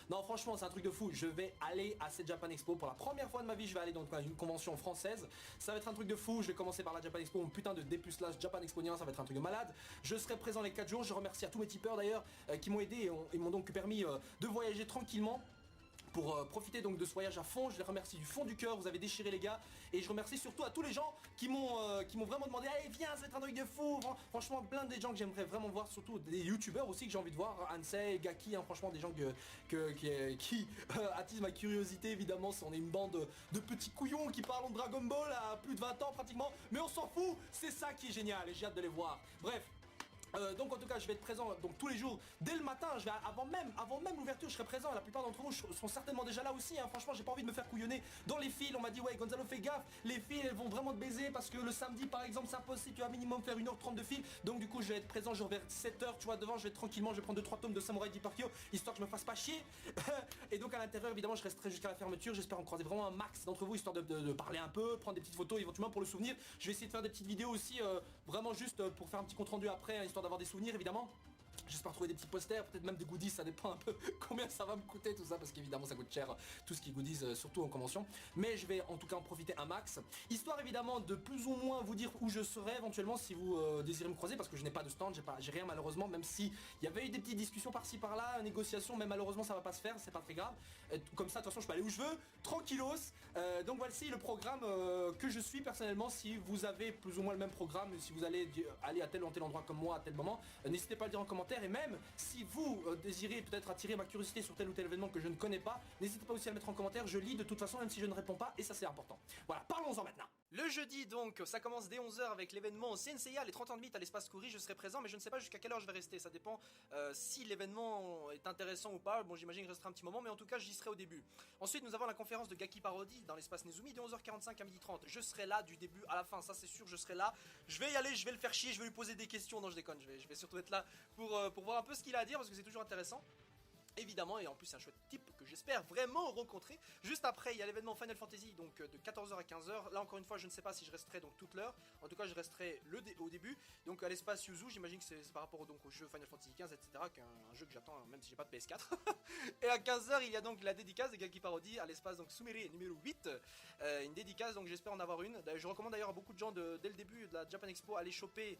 Non, franchement, c'est un truc de fou. Je vais aller à cette Japan Expo pour la première fois de ma vie. Je vais aller dans une convention française. Ça va être un truc de fou. Je vais commencer par la Japan Expo, mon putain de dépucelage Japan Exponien. Ça va être un truc de malade. Je serai présent les 4 jours. Je remercie à tous mes tipeurs d'ailleurs qui m'ont aidé et m'ont donc permis de voyager tranquillement. Pour profiter donc de ce voyage à fond. Je les remercie du fond du cœur, vous avez déchiré les gars. Et je remercie surtout à tous les gens qui m'ont vraiment demandé allez viens, ça va être un truc de fou. Franchement plein de gens que j'aimerais vraiment voir, surtout des youtubeurs aussi que j'ai envie de voir, Ansei, Gaki, hein, franchement des gens qui attisent ma curiosité évidemment. On est une bande de petits couillons qui parlent de Dragon Ball à plus de 20 ans pratiquement. Mais on s'en fout, c'est ça qui est génial et j'ai hâte de les voir. Bref. Donc en tout cas je vais être présent donc tous les jours dès le matin, je vais avant même l'ouverture je serai présent, la plupart d'entre vous sont certainement déjà là aussi hein. Franchement j'ai pas envie de me faire couillonner dans les files, on m'a dit ouais Gonzalo fais gaffe, les files elles vont vraiment te baiser parce que le samedi par exemple c'est impossible, tu vas minimum faire 1h30 de file, donc du coup je vais être présent genre vers 7h tu vois devant, je vais être tranquillement, je vais prendre 2-3 tomes de Samurai Deeper histoire que je me fasse pas chier et donc à l'intérieur évidemment je resterai jusqu'à la fermeture, j'espère en croiser vraiment un max d'entre vous histoire de parler un peu, prendre des petites photos éventuellement pour le souvenir, je vais essayer de faire des petites vidéos aussi vraiment juste pour faire un petit compte rendu après hein, histoire d'avoir des souvenirs évidemment. J'espère trouver des petits posters, peut-être même des goodies, ça dépend un peu combien ça va me coûter tout ça parce qu'évidemment ça coûte cher tout ce qui est goodies surtout en convention. Mais je vais en tout cas en profiter un max. Histoire évidemment de plus ou moins vous dire où je serai éventuellement si vous désirez me croiser parce que je n'ai pas de stand, j'ai rien malheureusement même si il y avait eu des petites discussions par-ci par-là, négociations mais malheureusement ça va pas se faire, c'est pas très grave. Comme ça de toute façon je peux aller où je veux, tranquillos. Donc voici le programme que je suis personnellement. Si vous avez plus ou moins le même programme, si vous allez aller à tel ou tel endroit comme moi à tel moment, n'hésitez pas à le dire en commentaire. Et même si vous désirez peut-être attirer ma curiosité sur tel ou tel événement que je ne connais pas, n'hésitez pas aussi à le mettre en commentaire, je lis de toute façon même si je ne réponds pas et ça c'est important. Voilà, parlons-en maintenant. Le jeudi donc, ça commence dès 11h avec l'événement Senseiya, les 30 ans de mythe à l'espace Kouri, je serai présent mais je ne sais pas jusqu'à quelle heure je vais rester, ça dépend si l'événement est intéressant ou pas, bon j'imagine qu'il restera un petit moment mais en tout cas j'y serai au début. Ensuite nous avons la conférence de Gaki Parody dans l'espace Nezumi de 11h45 à 12h30, je serai là du début à la fin, ça c'est sûr, je serai là, je vais y aller, je vais le faire chier, je vais lui poser des questions, non je déconne, je vais surtout être là pour voir un peu ce qu'il a à dire parce que c'est toujours intéressant. Évidemment, et en plus c'est un chouette type que j'espère vraiment rencontrer. Juste après il y a l'événement Final Fantasy donc de 14h à 15h. Là encore une fois je ne sais pas si je resterai donc toute l'heure. En tout cas je resterai au début. Donc à l'espace Yuzu, j'imagine que c'est par rapport donc au jeu Final Fantasy 15 etc. Qu'un jeu que j'attends même si j'ai pas de PS4. Et à 15h il y a donc la dédicace de Gaki Parody à l'espace donc Sumeri numéro 8. Une dédicace donc j'espère en avoir une. Je recommande d'ailleurs à beaucoup de gens dès le début de la Japan Expo aller choper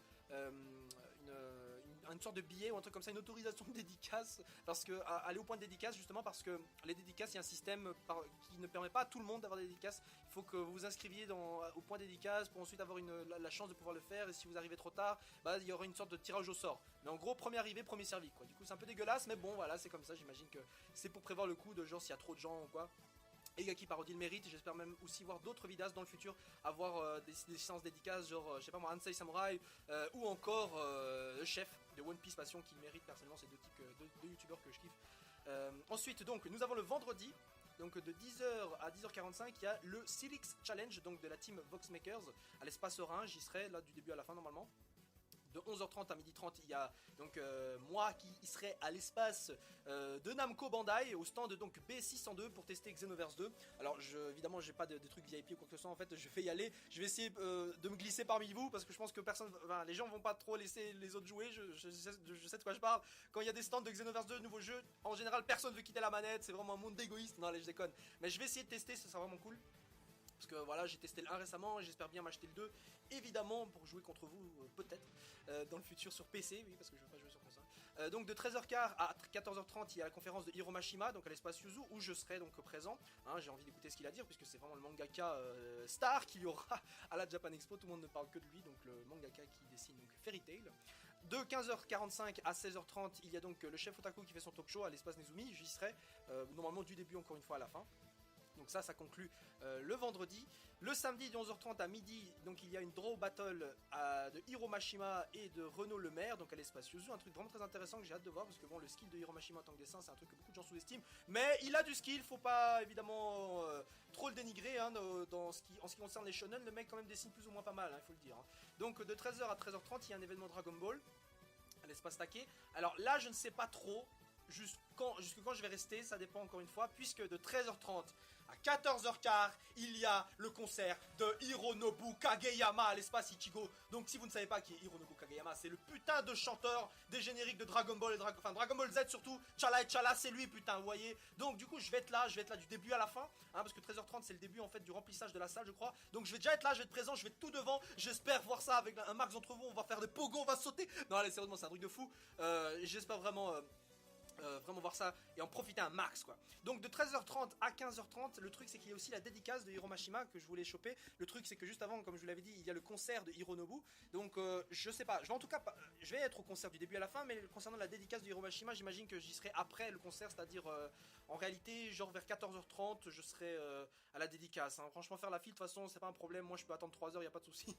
une sorte de billet ou un truc comme ça, une autorisation de dédicace, parce que aller au point de dédicace justement parce que les dédicaces il y a un système qui ne permet pas à tout le monde d'avoir des dédicaces. Il faut que vous vous inscriviez au point dédicace pour ensuite avoir la chance de pouvoir le faire, et si vous arrivez trop tard bah, il y aura une sorte de tirage au sort, mais en gros premier arrivé premier servi quoi. Du coup c'est un peu dégueulasse mais bon voilà c'est comme ça, j'imagine que c'est pour prévoir le coup de genre s'il y a trop de gens ou quoi. Et Gaki Parody le mérite, j'espère même aussi voir d'autres vidéastes dans le futur avoir des séances dédicaces genre je sais pas moi Ansei Samurai ou encore le chef de One Piece Passion qui mérite personnellement, ces deux youtubeurs que je kiffe. Ensuite donc nous avons le vendredi donc de 10h à 10h45 il y a le Silix Challenge donc de la team Voxmakers à l'espace Rhin, j'y serai là du début à la fin normalement. De 11h30 à 12h30 il y a donc moi qui serai à l'espace de Namco Bandai au stand donc B602 pour tester Xenoverse 2. Alors évidemment j'ai pas de trucs VIP ou quoi que ce soit, en fait je vais y aller, je vais essayer de me glisser parmi vous parce que je pense que les gens vont pas trop laisser les autres jouer, je sais de quoi je parle. Quand il y a des stands de Xenoverse 2 nouveaux jeux, en général personne veut quitter la manette, c'est vraiment un monde d'égoïstes, non allez je déconne, mais je vais essayer de tester, ça sera vraiment cool. Parce que voilà, j'ai testé le 1 récemment, j'espère bien m'acheter le 2, évidemment, pour jouer contre vous, peut-être, dans le futur sur PC, oui, parce que je veux pas jouer sur console. Donc de 13h15 à 14h30, il y a la conférence de Hiro Mashima, donc à l'espace Yuzu, où je serai donc présent. Hein, j'ai envie d'écouter ce qu'il a à dire, puisque c'est vraiment le mangaka star qu'il y aura à la Japan Expo, tout le monde ne parle que de lui, donc le mangaka qui dessine donc Fairy Tail. De 15h45 à 16h30, il y a donc le chef Otaku qui fait son talk show à l'espace Nezumi, j'y serai, normalement du début encore une fois à la fin. Donc ça conclut le vendredi. Le samedi de 11h30 à midi, donc il y a une draw battle de Hiro Mashima et de Renaud Lemaire, donc à l'espace Yuzu, un truc vraiment très intéressant que j'ai hâte de voir, parce que bon, le skill de Hiro Mashima en tant que dessin, c'est un truc que beaucoup de gens sous-estiment, mais il a du skill, faut pas évidemment trop le dénigrer, hein, en ce qui concerne les shonen, le mec quand même dessine plus ou moins pas mal, il faut le dire. Hein. Donc de 13h à 13h30, il y a un événement Dragon Ball à l'espace Take. Alors là, je ne sais pas trop jusque quand je vais rester, ça dépend encore une fois, puisque de 13h30 à 14h15, il y a le concert de Hironobu Kageyama à l'espace Ichigo. Donc si vous ne savez pas qui est Hironobu Kageyama, c'est le putain de chanteur des génériques de Dragon Ball et Dragon Ball Z surtout. Chala et Chala, c'est lui putain, vous voyez. Donc du coup je vais être là du début à la fin, hein, parce que 13h30 c'est le début en fait du remplissage de la salle je crois. Donc je vais déjà être là, je vais être présent, je vais être tout devant. J'espère voir ça avec un max d'entre vous, on va faire des pogos, on va sauter. Non allez sérieusement c'est un truc de fou. J'espère vraiment... vraiment voir ça et en profiter un max quoi. Donc de 13h30 à 15h30, le truc c'est qu'il y a aussi la dédicace de Hiro Mashima que je voulais choper. Le truc c'est que juste avant, comme je vous l'avais dit, il y a le concert de Hironobu. Donc je sais pas, je vais en tout cas je vais être au concert du début à la fin, mais concernant la dédicace de Hiro Mashima, j'imagine que j'y serai après le concert, c'est-à-dire en réalité genre vers 14h30 je serai à la dédicace, hein. Franchement faire la file de toute façon c'est pas un problème, moi je peux attendre 3 heures, y a pas de souci.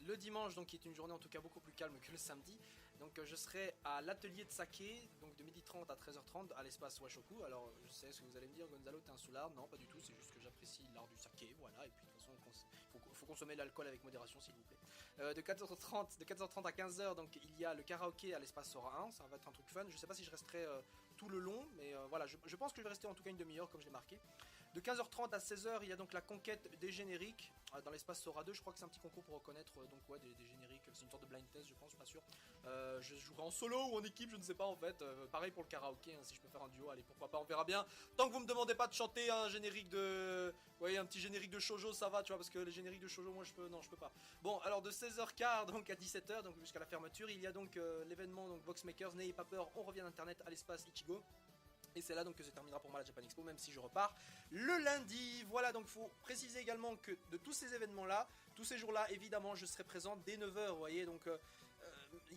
Le dimanche donc qui est une journée en tout cas beaucoup plus calme que le samedi, donc je serai à l'atelier de saké, donc de 12h30 à 13h30 à l'espace Washoku. Alors je sais ce que vous allez me dire, Gonzalo t'es un soulard, non pas du tout, c'est juste que j'apprécie l'art du saké, voilà, et puis de toute façon faut consommer l'alcool avec modération s'il vous plaît. De 14h30 à 15h donc il y a le karaoké à l'espace Sora 1, ça va être un truc fun, je sais pas si je resterai tout le long, mais voilà, je pense que je vais rester en tout cas une demi-heure comme je l'ai marqué. De 15h30 à 16h il y a donc la conquête des génériques dans l'espace Sora 2, je crois que c'est un petit concours pour reconnaître donc ouais, des génériques, c'est une sorte de blind test je pense, pas sûr. Je jouerai en solo ou en équipe, je ne sais pas en fait, pareil pour le karaoké, hein, si je peux faire un duo, allez pourquoi pas, on verra bien. Tant que vous me demandez pas de chanter un générique de... ouais, un petit générique de shoujo ça va tu vois, parce que les génériques de shoujo moi je peux pas. Bon alors de 16h15 donc à 17h, donc jusqu'à la fermeture, il y a donc l'événement donc Boxmakers, n'ayez pas peur, on revient d'internet à l'espace Ichigo. Et c'est là donc que se terminera pour moi la Japan Expo, même si je repars le lundi. Voilà, donc faut préciser également que de tous ces événements là, tous ces jours là, évidemment je serai présent dès 9h, vous voyez, donc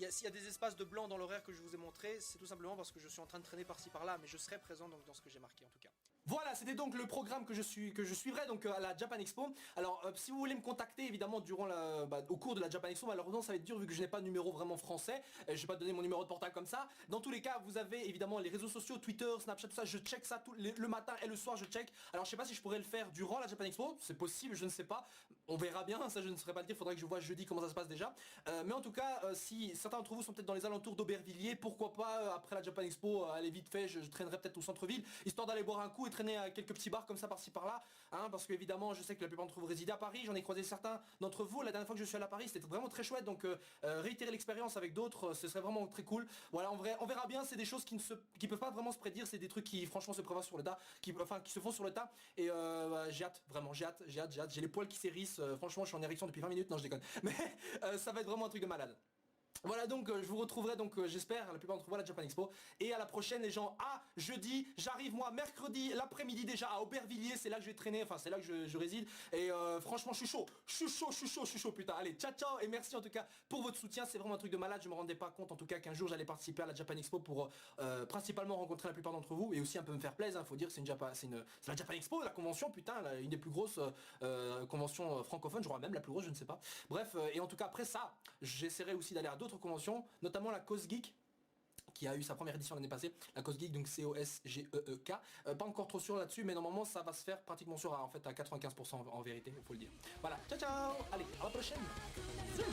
s'il y a des espaces de blanc dans l'horaire que je vous ai montré, c'est tout simplement parce que je suis en train de traîner par-ci par-là, mais je serai présent donc dans ce que j'ai marqué en tout cas. Voilà, c'était donc le programme que je suivrai donc à la Japan Expo. Alors si vous voulez me contacter évidemment durant au cours de la Japan Expo, malheureusement ça va être dur vu que je n'ai pas de numéro vraiment français, je vais pas donner mon numéro de portable comme ça. Dans tous les cas vous avez évidemment les réseaux sociaux, Twitter, Snapchat, tout ça, je check ça le matin et le soir je check. Alors je sais pas si je pourrais le faire durant la Japan Expo, c'est possible, je ne sais pas, on verra bien, ça je ne saurais pas le dire, faudrait que je vois jeudi comment ça se passe déjà. Mais en tout cas si certains d'entre vous sont peut-être dans les alentours d'Aubervilliers, pourquoi pas après la Japan Expo aller vite fait, je traînerai peut-être au centre-ville, histoire d'aller boire un coup et traîner à quelques petits bars comme ça par-ci par-là, hein, parce qu'évidemment je sais que la plupart d'entre vous résident à Paris, j'en ai croisé certains d'entre vous, la dernière fois que je suis allé à Paris c'était vraiment très chouette, donc réitérer l'expérience avec d'autres, ce serait vraiment très cool. Voilà, en vrai, on verra bien, c'est des choses qui peuvent pas vraiment se prédire, c'est des trucs qui franchement se prévoient sur le tas, qui se font sur le tas, et j'ai hâte, vraiment, j'ai hâte, j'ai les poils qui s'hérissent, franchement je suis en érection depuis 20 minutes, non je déconne, mais ça va être vraiment un truc de malade. Voilà donc je vous retrouverai donc j'espère la plupart d'entre vous à la Japan Expo et à la prochaine les gens. Ah jeudi j'arrive moi mercredi l'après-midi déjà à Aubervilliers, c'est là que je vais traîner, enfin c'est là que je réside et franchement je suis chaud putain. Allez ciao ciao et merci en tout cas pour votre soutien, c'est vraiment un truc de malade, je me rendais pas compte en tout cas qu'un jour j'allais participer à la Japan Expo pour principalement rencontrer la plupart d'entre vous et aussi un peu me faire plaisir, hein, faut dire que c'est la Japan Expo, la convention putain, une des plus grosses conventions francophones, je crois même la plus grosse, je ne sais pas. Bref et en tout cas après ça j'essaierai aussi d'aller à d'autres conventions, notamment la Cause Geek qui a eu sa première édition l'année passée, la Cause Geek, donc COSGEEK, pas encore trop sûr là-dessus, mais normalement ça va se faire pratiquement sûr en fait à 95% en vérité, il faut le dire. Voilà, ciao ciao, allez, à la prochaine. Salut.